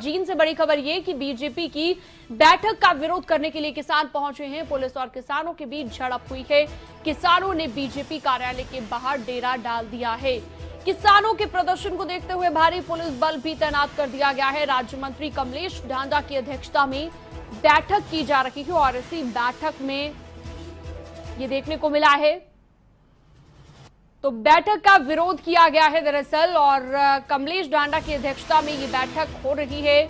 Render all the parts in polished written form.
Gene से बड़ी खबर ये कि बीजेपी की बैठक का विरोध करने के लिए किसान पहुंचे हैं। पुलिस और किसानों के बीच झड़प हुई है। किसानों ने बीजेपी कार्यालय के बाहर डेरा डाल दिया है। किसानों के प्रदर्शन को देखते हुए भारी पुलिस बल भी तैनात कर दिया गया है। राज्य मंत्री कमलेश ढांडा की अध्यक्षता में बैठक की जा रही है और इसी बैठक में ये देखने को मिला है। तो बैठक का विरोध किया गया है दरअसल, और कमलेश ढांडा की अध्यक्षता में ये बैठक हो रही है,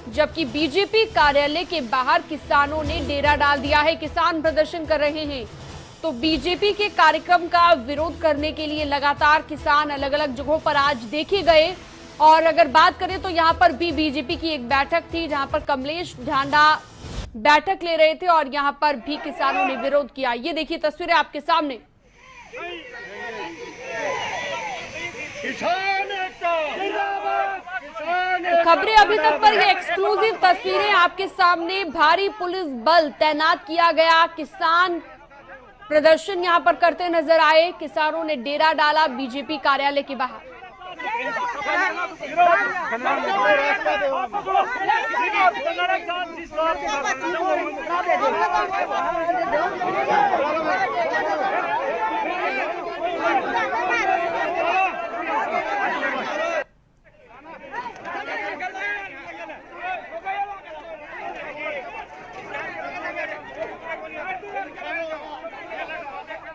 जबकि बीजेपी कार्यालय के बाहर किसानों ने डेरा डाल दिया है। किसान प्रदर्शन कर रहे हैं। तो बीजेपी के कार्यक्रम का विरोध करने के लिए लगातार किसान अलग अलग जगहों पर आज देखे गए। और अगर बात करें तो यहां पर भी बीजेपी की एक बैठक थी जहां पर कमलेश ढांडा बैठक ले रहे थे और यहां पर भी किसानों ने विरोध किया। ये देखिए तस्वीरें आपके सामने। तो खबरें अभी तक पर ये एक्सक्लूसिव तस्वीरें आपके सामने। भारी पुलिस बल तैनात किया गया। किसान प्रदर्शन यहां पर करते नजर आए। किसानों ने डेरा डाला बीजेपी कार्यालय के बाहर।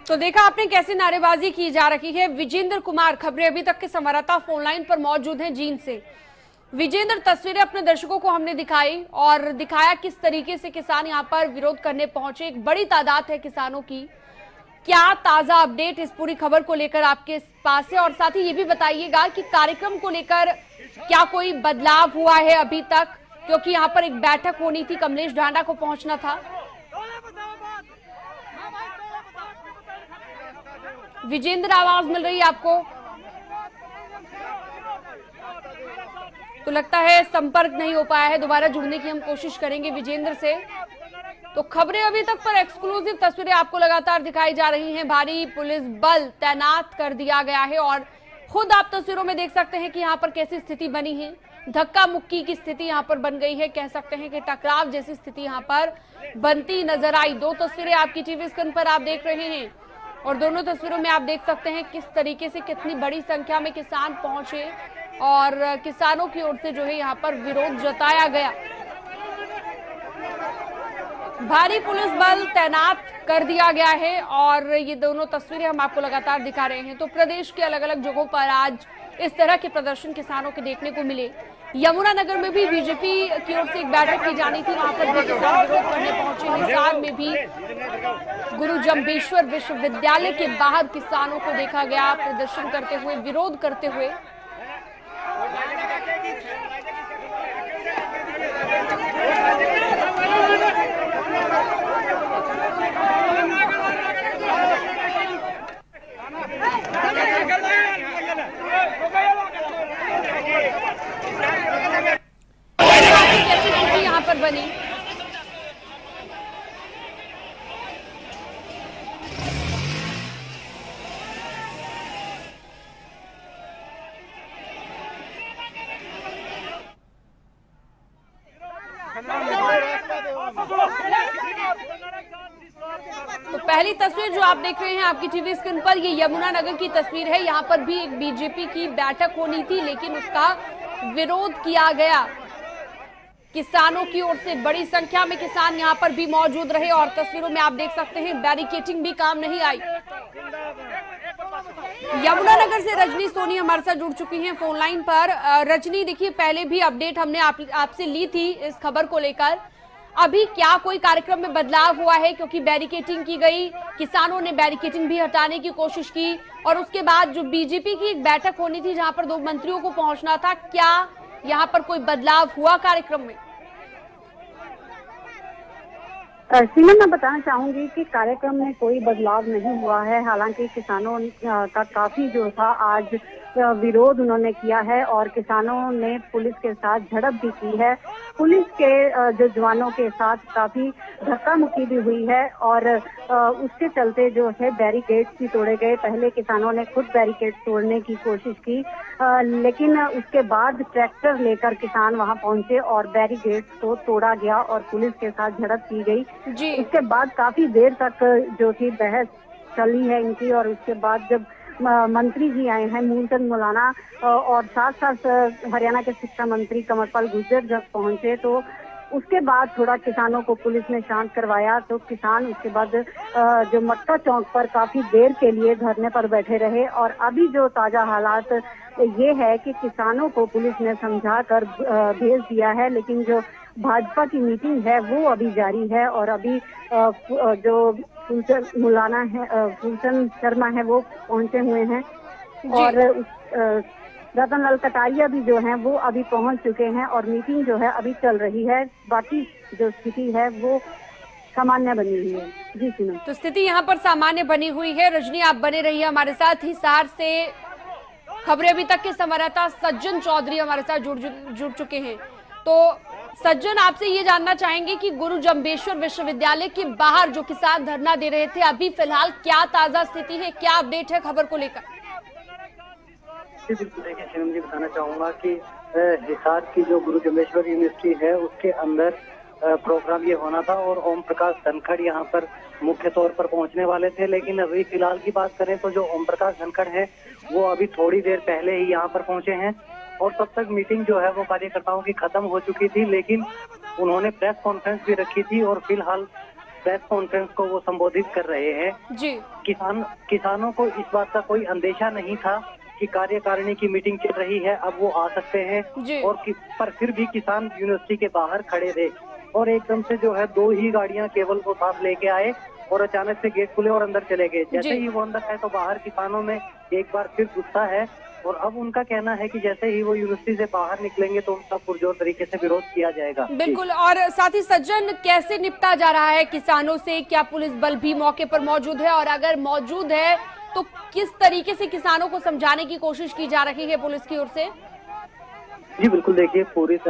तो देखा आपने कैसे नारेबाजी की जा रही है। विजेंद्र कुमार खबरें अभी तक के संवाददाता फोन लाइन पर मौजूद हैं जींद से। विजेंद्र, तस्वीरें अपने दर्शकों को हमने दिखाई और दिखाया किस तरीके से किसान यहां पर विरोध करने पहुंचे। एक बड़ी तादाद है किसानों की। क्या ताजा अपडेट इस पूरी खबर को लेकर आपके पास है, और साथ ही ये भी बताइएगा कि कार्यक्रम को लेकर क्या कोई बदलाव हुआ है अभी तक, क्योंकि यहाँ पर एक बैठक होनी थी, कमलेश ढांडा को पहुंचना था। विजेंद्र, आवाज मिल रही है आपको? तो लगता है संपर्क नहीं हो पाया है। दोबारा जुड़ने की हम कोशिश करेंगे विजेंद्र से। तो खबरें अभी तक पर एक्सक्लूसिव तस्वीरें आपको लगातार दिखाई जा रही हैं। भारी पुलिस बल तैनात कर दिया गया है और खुद आप तस्वीरों में देख सकते हैं कि यहाँ पर कैसी स्थिति बनी है। धक्का मुक्की की स्थिति यहाँ पर बन गई है। कह सकते हैं कि टकराव जैसी स्थिति यहाँ पर बनती नजर आई। दो तस्वीरें आपकी टीवी स्क्रीन पर आप देख रहे हैं और दोनों तस्वीरों में आप देख सकते हैं किस तरीके से कितनी बड़ी संख्या में किसान पहुंचे और किसानों की ओर से जो है यहाँ पर विरोध जताया गया। भारी पुलिस बल तैनात कर दिया गया है और ये दोनों तस्वीरें हम आपको लगातार दिखा रहे हैं। तो प्रदेश के अलग अलग जगहों पर आज इस तरह के प्रदर्शन किसानों के देखने को मिले। यमुनानगर में भी बीजेपी की ओर से एक बैठक की जानी थी, वहां पर भी किसान विरोध करने पहुंचे। हिसार में भी गुरु जम्बेश्वर विश्वविद्यालय के बाहर किसानों को देखा गया प्रदर्शन करते हुए, विरोध करते हुए। कैसी स्थिति यहाँ पर बनी? तो पहली तस्वीर जो आप देख रहे हैं आपकी टीवी स्क्रीन पर, ये यमुनानगर की तस्वीर है। यहाँ पर भी एक बीजेपी की बैठक होनी थी लेकिन उसका विरोध किया गया। किसानों की ओर से बड़ी संख्या में किसान यहाँ पर भी मौजूद रहे और तस्वीरों में आप देख सकते हैं बैरिकेटिंग भी काम नहीं आई। यमुनानगर से रजनी सोनी हमारे साथ जुड़ चुकी हैं फोन लाइन पर। रजनी, देखिए पहले भी अपडेट हमने आपसे ली थी इस खबर को लेकर। अभी क्या कोई कार्यक्रम में बदलाव हुआ है, क्योंकि बैरिकेटिंग की गई, किसानों ने बैरिकेटिंग भी हटाने की कोशिश की और उसके बाद जो बीजेपी की एक बैठक होनी थी जहां पर 2 मंत्रियों को पहुंचना था, क्या यहाँ पर कोई बदलाव हुआ कार्यक्रम में? सीमा, मैं बताना चाहूंगी कि कार्यक्रम में कोई बदलाव नहीं हुआ है। हालांकि किसानों का काफी जो था आज विरोध उन्होंने किया है और किसानों ने पुलिस के साथ झड़प भी की है। पुलिस के जो जवानों के साथ काफी धक्का मुक्की भी हुई है और उसके चलते जो है बैरिकेड्स भी तोड़े गए। पहले किसानों ने खुद बैरिकेड तोड़ने की कोशिश की, लेकिन उसके बाद ट्रैक्टर लेकर किसान वहां पहुंचे और बैरिकेड्स को तोड़ा गया और पुलिस के साथ झड़प की गई। जी। उसके बाद काफी देर तक जो थी बहस चली है इनकी और उसके बाद जब मंत्री जी आए हैं मूलचंद मौलाना और साथ साथ हरियाणा के शिक्षा मंत्री कंवरपाल गुर्जर जब पहुंचे तो उसके बाद थोड़ा किसानों को पुलिस ने शांत करवाया। तो किसान उसके बाद जो मटका चौक पर काफी देर के लिए धरने पर बैठे रहे और अभी जो ताजा हालात ये है कि किसानों को पुलिस ने समझा कर भेज दिया है, लेकिन जो भाजपा की मीटिंग है वो अभी जारी है और अभी जो मौलाना है फूलचंद शर्मा है वो पहुंचे हुए हैं और रतन लाल कटारिया भी जो हैं वो अभी पहुंच चुके हैं और मीटिंग जो है अभी चल रही है। बाकी जो स्थिति है वो सामान्य बनी हुई है। जी सुनो। तो स्थिति यहाँ पर सामान्य बनी हुई है। रजनी, आप बने रहिए हमारे साथ। हिसार से खबरें अभी तक के संवाददाता सज्जन चौधरी हमारे साथ जुड़ चुके हैं। तो सज्जन, आपसे ये जानना चाहेंगे कि गुरु जम्बेश्वर विश्वविद्यालय के बाहर जो किसान धरना दे रहे थे, अभी फिलहाल क्या ताजा स्थिति है, क्या अपडेट है खबर को लेकर? बिल्कुल, देखिए शिवम जी, बताना चाहूंगा कि हिसार की जो गुरु जम्बेश्वर यूनिवर्सिटी है उसके अंदर प्रोग्राम ये होना था और ओम प्रकाश धनखड़ यहाँ पर मुख्य तौर पर पहुंचने वाले थे। लेकिन अभी फिलहाल की बात करें तो जो ओम प्रकाश धनखड़ है वो अभी थोड़ी देर पहले ही यहाँ पर पहुंचे हैं और तब तक मीटिंग जो है वो कार्यकर्ताओं की खत्म हो चुकी थी। लेकिन उन्होंने प्रेस कॉन्फ्रेंस भी रखी थी और फिलहाल प्रेस कॉन्फ्रेंस को वो संबोधित कर रहे हैं। जी। किसानों को इस बात का कोई अंदेशा नहीं था कि कार्यकारिणी की मीटिंग चल रही है, अब वो आ सकते हैं और पर फिर भी किसान यूनिवर्सिटी के बाहर खड़े थे और एकदम से जो है 2 ही गाड़ियां केवल वो साथ लेके आए और अचानक से गेट खुले और अंदर चले गए। जैसे ही वो अंदर आए तो बाहर किसानों में एक बार फिर गुस्सा है और अब उनका कहना है कि जैसे ही वो यूनिवर्सिटी से बाहर निकलेंगे तो उनका पुरजोर तरीके से विरोध किया जाएगा। बिल्कुल। और साथ ही सज्जन, कैसे निपटा जा रहा है किसानों से? क्या पुलिस बल भी मौके पर मौजूद है और अगर मौजूद है तो किस तरीके से किसानों को समझाने की कोशिश की जा रही है पुलिस की ओर से? जी बिल्कुल, देखिए पुलिस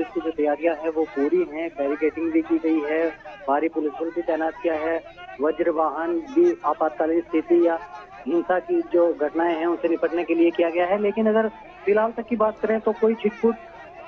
की जो तैयारियां हैं वो पूरी हैं। बैरिकेडिंग भी की गई है, भारी पुलिस बल भी तैनात किया है, वज्र वाहन भी आपातकालीन स्थिति या हिंसा की जो घटनाएं हैं उनसे निपटने के लिए किया गया है। लेकिन अगर फिलहाल तक की बात करें तो कोई छिटपुट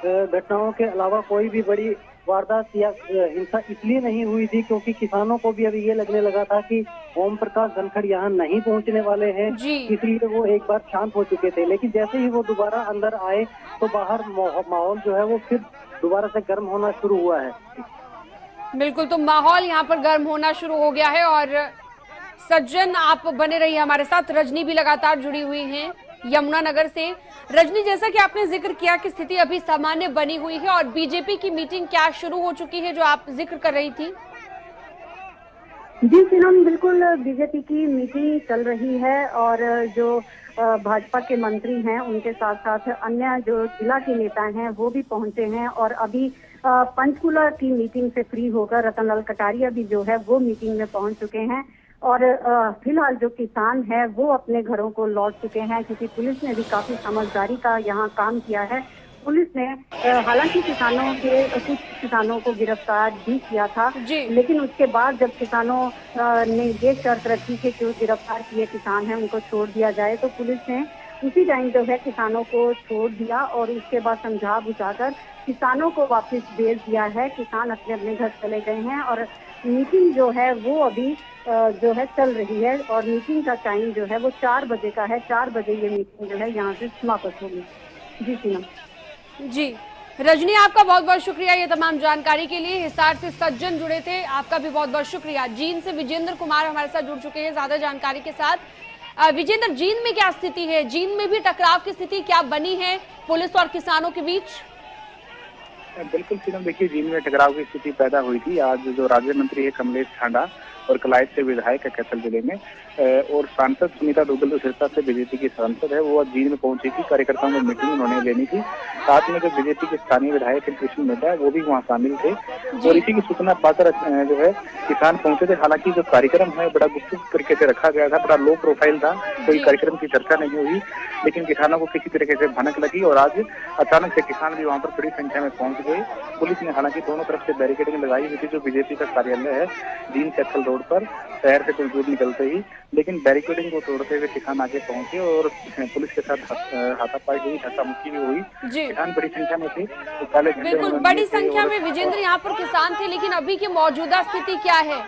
घटनाओं के अलावा कोई भी बड़ी वारदात या हिंसा इसलिए नहीं हुई थी क्योंकि किसानों को भी अभी ये लगने लगा था कि ओम प्रकाश धनखड़ यहाँ नहीं पहुँचने वाले हैं, इसलिए वो एक बार शांत हो चुके थे। लेकिन जैसे ही वो दोबारा अंदर आए तो बाहर माहौल जो है वो फिर दोबारा से गर्म होना शुरू हुआ है। बिल्कुल, तो माहौल यहाँ पर गर्म होना शुरू हो गया है। और सज्जन, आप बने रहिए हमारे साथ। रजनी भी लगातार जुड़ी हुई हैं यमुनानगर से। रजनी, जैसा कि आपने जिक्र किया कि स्थिति अभी सामान्य बनी हुई है और बीजेपी की मीटिंग क्या शुरू हो चुकी है जो आप जिक्र कर रही थी? जी सीनम, बिल्कुल बीजेपी की मीटिंग चल रही है और जो भाजपा के मंत्री हैं उनके साथ साथ अन्य जो जिला के नेता हैं वो भी पहुंचे हैं और अभी पंचकुला की मीटिंग से फ्री होकर रतन लाल कटारिया भी जो है वो मीटिंग में पहुंच चुके हैं और फिलहाल जो किसान है वो अपने घरों को लौट चुके हैं क्योंकि पुलिस ने भी काफी समझदारी का यहाँ काम किया है। पुलिस ने हालांकि कुछ किसानों को गिरफ्तार भी किया था, लेकिन उसके बाद जब किसानों ने ये शर्त रखी कि जो गिरफ्तार किए किसान हैं उनको छोड़ दिया जाए तो पुलिस ने उसी टाइम जो है किसानों को छोड़ दिया और उसके बाद समझा बुझाकर किसानों को वापस भेज दिया है। किसान अपने अपने घर चले गए हैं और मीटिंग जो है वो अभी जो है चल रही है और मीटिंग का टाइम जो है वो 4 बजे का है। 4 बजे ये मीटिंग जो है यहाँ से समाप्त होगी। जी सीमा। जी रजनी, आपका बहुत बहुत शुक्रिया ये तमाम जानकारी के लिए। हिसार से सज्जन जुड़े थे, आपका भी बहुत बहुत शुक्रिया। जींद से विजेंद्र कुमार हमारे साथ जुड़ चुके हैं ज्यादा जानकारी के साथ। विजेंद्र, जींद में क्या स्थिति है? जींद में भी टकराव की स्थिति क्या बनी है पुलिस और किसानों के बीच? बिल्कुल सीनम, देखिए जींद में टकराव की स्थिति पैदा हुई थी। आज जो राज्य मंत्री है कमलेश ठांडा और कलायत से विधायक है कैथल जिले में। और सांसद सुनीता दुग्गल जो सिरसा से बीजेपी की सांसद है, वो आज जींद में पहुंची थी। कार्यकर्ताओं में मीटिंग उन्होंने लेनी थी। साथ में जो बीजेपी के स्थानीय विधायक कृष्ण मेहता है वो भी वहाँ शामिल थे। और इसी की सूचना पाकर जो है किसान पहुंचे थे। हालांकि जो कार्यक्रम है बड़ा गुप्त तरीके से रखा गया था, बड़ा लो प्रोफाइल था, कोई कार्यक्रम की चर्चा नहीं हुई। लेकिन किसानों को किसी तरीके से भनक लगी और आज अचानक से किसान भी वहाँ पर बड़ी संख्या में पहुंच गए। पुलिस ने हालांकि दोनों तरफ से बैरिकेडिंग लगाई हुई थी, जो बीजेपी का कार्यालय है जींद कैथल रोड पर, शहर से कुछ दूर निकलते ही। लेकिन बैरिकेडिंग को तोड़ते हुए किसान आगे पहुंचे और पुलिस के साथ हाथापाई हुई, धक्का-मुक्की भी हुई। किसान बड़ी संख्या में थे। तो पहले बिल्कुल बड़ी संख्या में विजेंद्र यहाँ पर किसान थे, लेकिन अभी की मौजूदा स्थिति क्या है?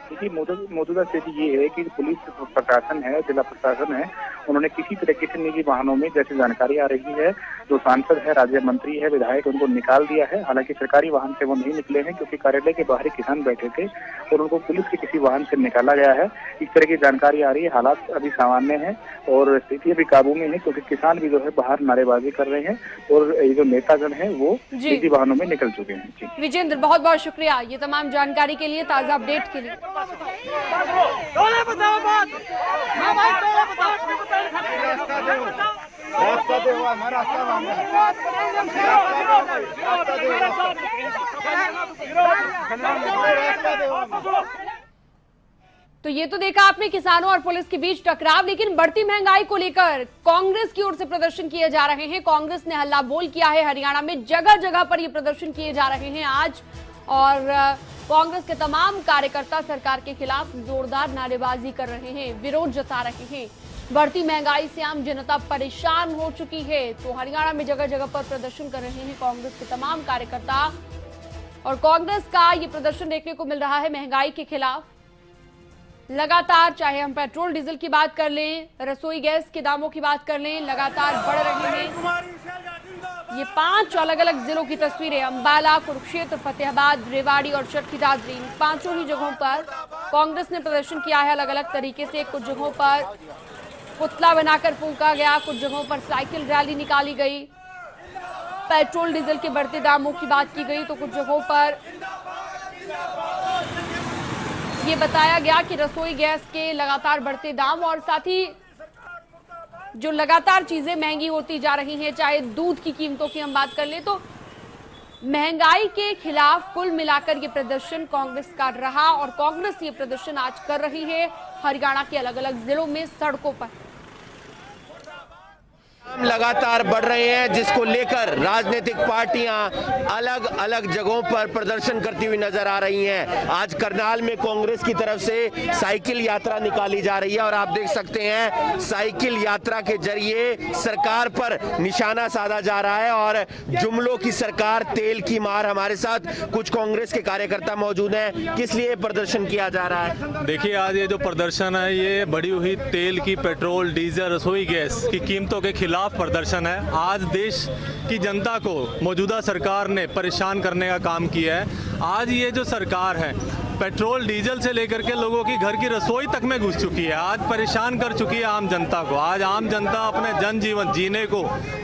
देखिए मौजूदा स्थिति ये है कि पुलिस प्रशासन है, जिला प्रशासन है, उन्होंने किसी तरीके से निजी वाहनों में, जैसे जानकारी आ रही है, जो सांसद है, राज्य मंत्री है, विधायक, उनको निकाल दिया है। हालांकि सरकारी वाहन से वो नहीं निकले हैं क्योंकि कार्यालय के बाहर किसान बैठे थे और उनको पुलिस के किसी वाहन से निकाला गया है। इस तरह की जानकारी आ रही है। हालात अभी सामान्य है और स्थिति अभी काबू में है क्योंकि किसान भी जो है बाहर नारेबाजी कर रहे हैं और ये जो नेतागण है वो निजी वाहनों में निकल चुके हैं। जी विजेंद्र, बहुत बहुत शुक्रिया ये तमाम जानकारी के लिए, ताजा अपडेट के लिए। तो ये तो देखा आपने किसानों और पुलिस के बीच टकराव, लेकिन बढ़ती महंगाई को लेकर कांग्रेस की ओर से प्रदर्शन किए जा रहे हैं। कांग्रेस ने हल्ला बोल किया है। हरियाणा में जगह जगह पर ये प्रदर्शन किए जा रहे हैं आज, और कांग्रेस के तमाम कार्यकर्ता सरकार के खिलाफ जोरदार नारेबाजी कर रहे हैं, विरोध जता रहे हैं। बढ़ती महंगाई से आम जनता परेशान हो चुकी है, तो हरियाणा में जगह जगह पर प्रदर्शन कर रहे हैं कांग्रेस के तमाम कार्यकर्ता। और कांग्रेस का ये प्रदर्शन देखने को मिल रहा है महंगाई के खिलाफ लगातार, चाहे हम पेट्रोल डीजल की बात कर लें, रसोई गैस के दामों की बात कर लें, लगातार बढ़ रहे हैं। ये 5 अलग अलग जिलों की तस्वीरें, अंबाला, कुरुक्षेत्र, फतेहाबाद, रेवाड़ी और चरखी दादरी, इन 5 ही जगहों पर कांग्रेस ने प्रदर्शन किया है अलग अलग तरीके से। कुछ जगहों पर पुतला बनाकर फूंका गया, कुछ जगहों पर साइकिल रैली निकाली गई, पेट्रोल डीजल के बढ़ते दामों की बात की गई, तो कुछ जगहों पर ये बताया गया कि रसोई गैस के लगातार बढ़ते दाम और साथ ही जो लगातार चीजें महंगी होती जा रही हैं, चाहे दूध की कीमतों की हम बात कर ले, तो महंगाई के खिलाफ कुल मिलाकर ये प्रदर्शन कांग्रेस का रहा। और कांग्रेस ये प्रदर्शन आज कर रही है हरियाणा के अलग अलग जिलों में सड़कों पर। लगातार बढ़ रहे हैं, जिसको लेकर राजनीतिक पार्टियां अलग अलग जगहों पर प्रदर्शन करती हुई नजर आ रही हैं। आज करनाल में कांग्रेस की तरफ से साइकिल यात्रा निकाली जा रही है और आप देख सकते हैं साइकिल यात्रा के जरिए सरकार पर निशाना साधा जा रहा है और जुमलों की सरकार, तेल की मार। हमारे साथ कुछ कांग्रेस के कार्यकर्ता मौजूद हैं। किस लिए प्रदर्शन किया जा रहा है? देखिए, आज ये जो प्रदर्शन है ये बढ़ी हुई तेल की, पेट्रोल, डीजल, रसोई गैस की कीमतों के खिलाफ प्रदर्शन है। आज देश की जनता को मौजूदा सरकार ने परेशान करने का काम किया है। आज ये जो सरकार है पेट्रोल डीजल से लेकर के लोगों की घर की रसोई तक में घुस चुकी है। आज परेशान कर चुकी है आम जनता को। आज आम जनता अपने जनजीवन जीने को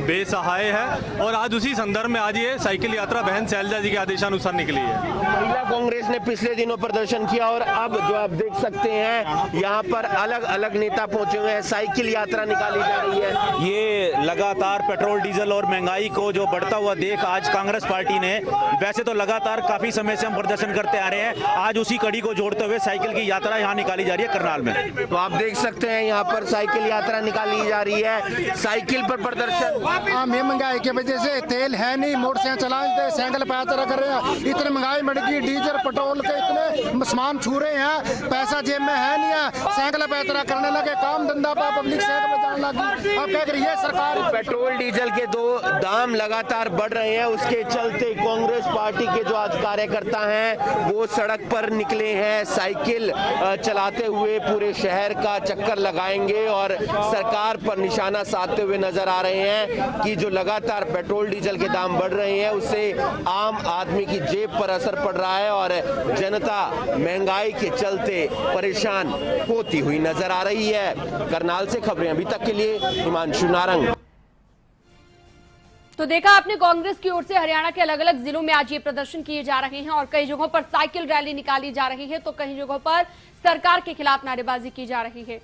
बेसहाय है और आज उसी संदर्भ में आज ये साइकिल यात्रा बहन शैलजा जी के आदेशानुसार निकली है। महिला कांग्रेस ने पिछले दिनों प्रदर्शन किया और अब जो आप देख सकते हैं यहाँ पर अलग अलग नेता पहुंचे हुए हैं, साइकिल यात्रा निकाली जा रही है। ये लगातार पेट्रोल डीजल और महंगाई को जो बढ़ता हुआ देख आज कांग्रेस पार्टी ने, वैसे तो लगातार काफी समय से हम प्रदर्शन करते आ रहे हैं, आज उसी कड़ी को जोड़ते हुए साइकिल की यात्रा यहाँ निकाली जा रही है करनाल में। तो आप देख सकते हैं यहाँ पर साइकिल यात्रा निकाली जा रही है, साइकिल पर प्रदर्शन। महंगाई की वजह से तेल है नहीं, मोटरसाइकिल चलाते साइकिल पे यात्रा कर रहे हैं। इतनी महंगाई बढ़ गई, डीजल पेट्रोल के इतने सामान छू रहे हैं, पैसा जेब में है नहीं है, साइकिल पे यात्रा करने लगे, काम धंधा पर पब्लिक साइकिल पे जाने लगी। अब क्या करिए सरकार? पेट्रोल डीजल के दाम लगातार बढ़ रहे हैं, उसके चलते कांग्रेस पार्टी के जो आज कार्यकर्ता हैं वो सड़क पर निकले हैं, साइकिल चलाते हुए पूरे शहर का चक्कर लगाएंगे और सरकार पर निशाना साधते हुए नजर आ रहे हैं कि जो लगातार पेट्रोल डीजल के दाम बढ़ रहे हैं उससे आम आदमी की जेब पर असर पड़ रहा है और जनता महंगाई के चलते परेशान होती हुई नजर आ रही है। करनाल से खबरें अभी तक के लिए हिमांशु नारंग। तो देखा आपने, कांग्रेस की ओर से हरियाणा के अलग अलग जिलों में आज ये प्रदर्शन किए जा रहे हैं और कई जगहों पर साइकिल रैली निकाली जा रही है तो कई जगहों पर सरकार के खिलाफ नारेबाजी की जा रही है।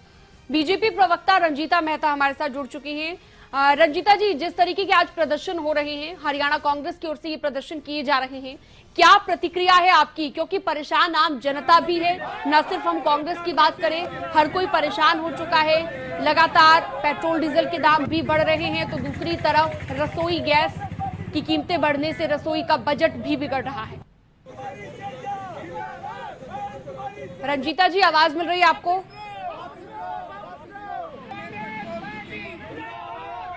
बीजेपी प्रवक्ता रंजीता मेहता हमारे साथ जुड़ चुकी हैं। रंजीता जी, जिस तरीके के आज प्रदर्शन हो रहे हैं, हरियाणा कांग्रेस की ओर से ये प्रदर्शन किए जा रहे हैं, क्या प्रतिक्रिया है आपकी? क्योंकि परेशान आम जनता भी है, न सिर्फ हम कांग्रेस की बात करें, हर कोई परेशान हो चुका है। लगातार पेट्रोल डीजल के दाम भी बढ़ रहे हैं तो दूसरी तरफ रसोई गैस की कीमतें बढ़ने से रसोई का बजट भी बिगड़ रहा है। रंजीता जी, आवाज मिल रही है आपको?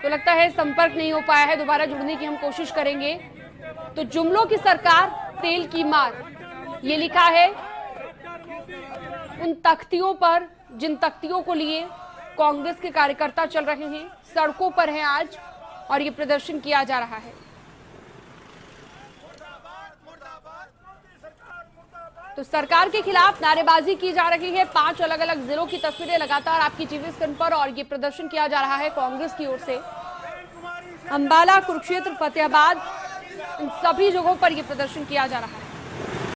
तो लगता है संपर्क नहीं हो पाया है, दोबारा जुड़ने की हम कोशिश करेंगे। तो जुमलों की सरकार, तेल की मार, ये लिखा है उन तख्तियों पर जिन तख्तियों को लिए कांग्रेस के कार्यकर्ता चल रहे हैं, सड़कों पर हैं आज और ये प्रदर्शन किया जा रहा है। तो सरकार के खिलाफ नारेबाजी की जा रही है। 5 अलग अलग जिलों की तस्वीरें लगातार आपकी टीवी स्क्रीन पर और ये प्रदर्शन किया जा रहा है कांग्रेस की ओर से। अंबाला, कुरुक्षेत्र, फतेहाबाद, इन सभी जगहों पर यह प्रदर्शन किया जा रहा है।